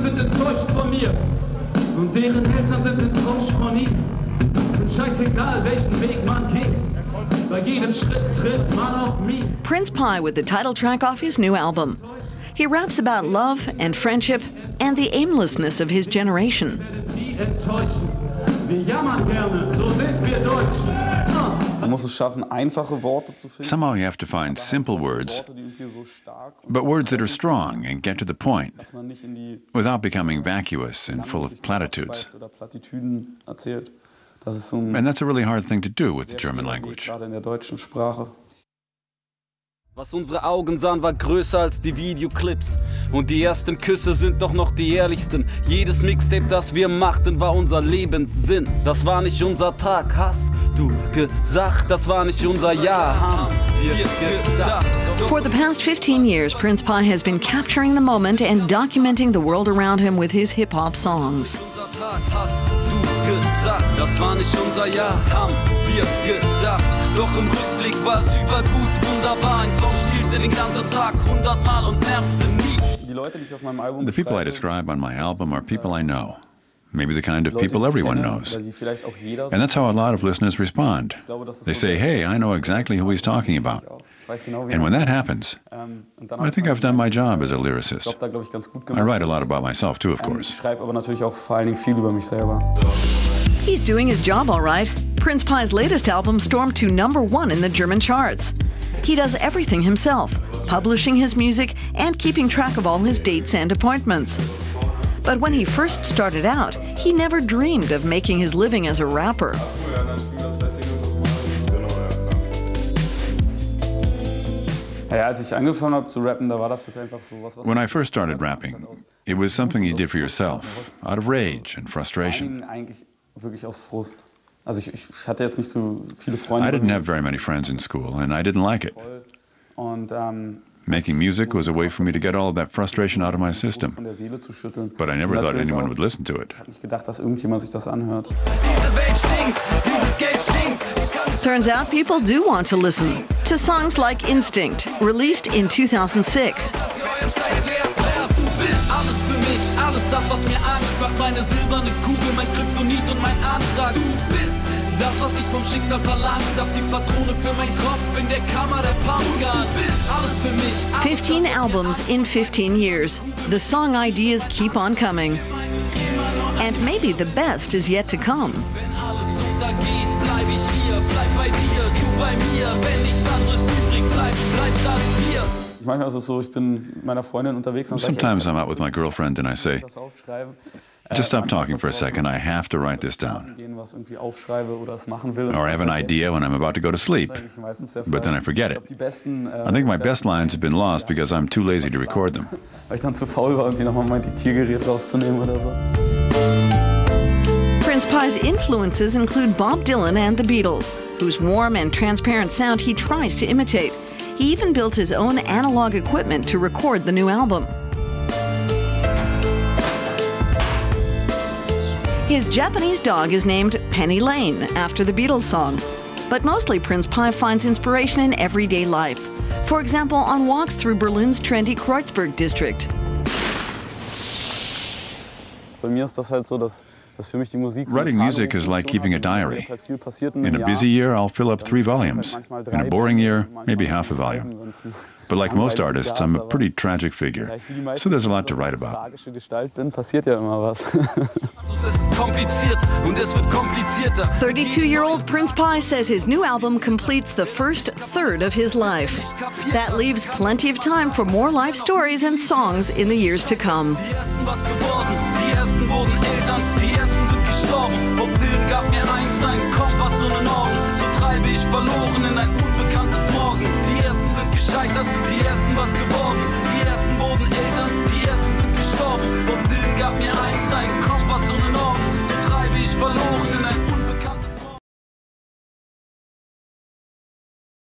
sind enttäuscht von mir. Und deren Eltern sind enttäuscht von ihm. Und scheißegal, welchen Weg man geht. Bei jedem Schritt tritt man auf mich. Prinz Pi with the title track off his new album. He raps about love and friendship and the aimlessness of his generation. Wir jammern gerne, so sind wir Deutschen. Man muss es schaffen, einfache Worte zu finden. Somehow you have to find simple words, but words that are strong and get to the point, without becoming vacuous and full of platitudes. And that's a really hard thing to do with the German language. Was unsere Augen sahen, war größer als die Videoclips. Und die ersten Küsse sind doch noch die ehrlichsten. Jedes Mixtape, das wir machten, war unser Lebenssinn. Das war nicht unser Tag, hast du gesagt. Das war nicht unser Jahr, haben wir gedacht. For the past 15 years, Prinz Pi has been capturing the moment and documenting the world around him with his hip-hop songs. Unser Tag, hast du gesagt. Das war nicht unser Jahr, haben wir gedacht. Doch im Rückblick war es übergut, wunderbar. Ein Song spielte den ganzen Tag 100 Mal und nervte nie. The people I describe on my album are people I know. Maybe the kind of people everyone knows. And that's how a lot of listeners respond. They say, hey, I know exactly who he's talking about. And when that happens, I think I've done my job as a lyricist. I write a lot about myself too, of course. He's doing his job all right. Prinz Pi's latest album stormed to #1 in the German charts. He does everything himself, publishing his music and keeping track of all his dates and appointments. But when he first started out, he never dreamed of making his living as a rapper. When I first started rapping, it was something you did for yourself, out of rage and frustration. I didn't have very many friends in school, and I didn't like it. Making music was a way for me to get all of that frustration out of my system. But I never thought anyone would listen to it. Turns out people do want to listen to songs like Instinct, released in 2006. Alles für mich, alles das, was mir Angst macht. Meine silberne Kugel, mein Kryptonit und mein Antrag. Du bist das, was ich vom Schicksal verlangt hab. Die Patrone für meinen Kopf in der Kammer der Pumpgun. Du bist alles für mich. 15 albums in 15 years. The song ideas keep on coming. And maybe the best is yet to come. Wenn alles untergeht, bleib ich hier. Bleib bei dir, du bei mir. Wenn nichts anderes übrig bleibt, bleibt das hier. Sometimes I'm out with my girlfriend and I say, just stop talking for a second, I have to write this down. Or I have an idea when I'm about to go to sleep, but then I forget it. I think my best lines have been lost because I'm too lazy to record them. Prinz Pi's influences include Bob Dylan and the Beatles, whose warm and transparent sound he tries to imitate. He even built his own analog equipment to record the new album. His Japanese dog is named Penny Lane, after the Beatles song. But mostly Prinz Pi finds inspiration in everyday life. For example, on walks through Berlin's trendy Kreuzberg district. Writing music is like keeping a diary. In a busy year, I'll fill up 3 volumes. In a boring year, maybe half a volume. But like most artists, I'm a pretty tragic figure, so there's a lot to write about. 32-year-old Prinz Pi says his new album completes the first third of his life. That leaves plenty of time for more life stories and songs in the years to come. Bob Dylan gab mir einst einen Kompass und einen Orden. So treibe ich verloren in ein unbekanntes Morgen. Die ersten sind gescheitert, die ersten was geworden. Die ersten wurden älter.